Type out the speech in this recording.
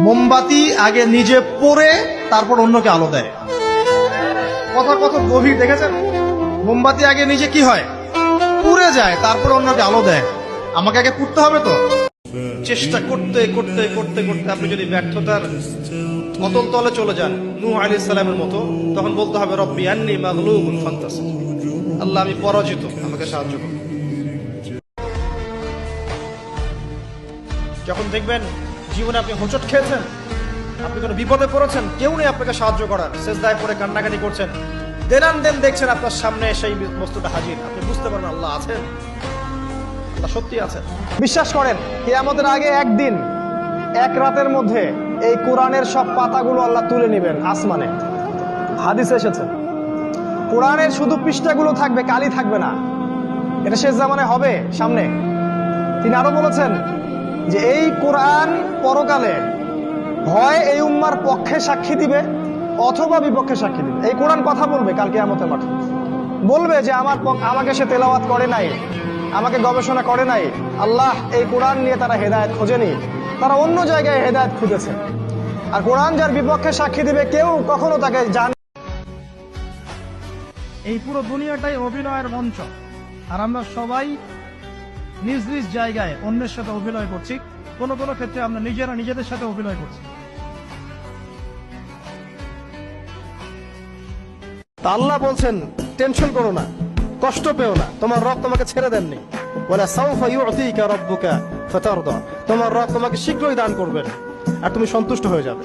মোমবাতি আগে নিজে পড়ে তারপর অন্যকে আলো দেয়। কথা কত গভীর দেখেছেন? মোমবাতি আগে নিজে কি হয়, পুড়ে যায়, তারপর অন্যকে আলো দেয়। আমাকে আগে পুড়তে হবে তো। চেষ্টা করতে করতে করতে করতে আপনি যদি ব্যর্থতার অতল তলে চলে যান নূহ আলাইহিস সালামের মতো, তখন বলতে হবে রব্বি আন্নী মাগলুবুন ফান্তাসির, আল্লাহ আমি পরাজিত, আমাকে সাহায্য করুন। যখন দেখবেন জীবনে আপনি হোঁচট খেয়েছেন, আপনি কোনো বিপদে পড়েছেন, কেউ নেই আপনাকে সাহায্য করার, সিজদায় পড়ে কান্নাকাটি করছেন, দেন দেখছেন আপনার সামনে সেই বস্তুটা হাজির, আপনি বুঝতে পারবেন আল্লাহ আছেন, আল্লাহ সত্যি আছেন। বিশ্বাস করেন কিয়ামতের আগে একদিন এক রাতের মধ্যে এই কোরআনের সব পাতাগুলো আল্লাহ তুলে নেবেন আসমানে। হাদিসে এসেছে কোরআনের শুধু পৃষ্ঠাগুলো থাকবে, কালি থাকবে না। এটা শেষ জামানায় হবে সামনে। তিনি আরো বলেছেন যে এই কোরআন পরকালে হয় এই উম্মার পক্ষে সাক্ষী দিবে অথবা বিপক্ষে সাক্ষী দিবে। এই কোরআন কথা বলবে কাল কিয়ামতের মাঠে, বলবে যে আমাকে সে তেলাওয়াত করে নাই, আমাকে গবেষণা করে নাই। আল্লাহ এই কোরআন নিয়ে তারা হেদায়েত খোঁজেনি, তারা অন্য জায়গায় হেদায়েত খুঁজেছে। আর কোরআন যার বিপক্ষে সাক্ষী দিবে কেউ কখনো তাকে এই পুরো দুনিয়াটাই অভিনয়ের মঞ্চ, আর আমরা সবাই নিজ নিজ জায়গায় অন্যের সাথে অভিনয় করছি। কোনো কোনো ক্ষেত্রে আমরা নিজেরা নিজেদের সাথে অভিনয় করছি। তা আল্লাহ বলছেন টেনশন করো না, কষ্ট পেও না, তোমার রব তোমাকে ছেড়ে দেননি। ওয়ালা সাউফা ইউতিকা রাব্বুকা ফাতারদা, তোমার রব তোমাকে শীঘ্রই দান করবেন আর তুমি সন্তুষ্ট হয়ে যাবে।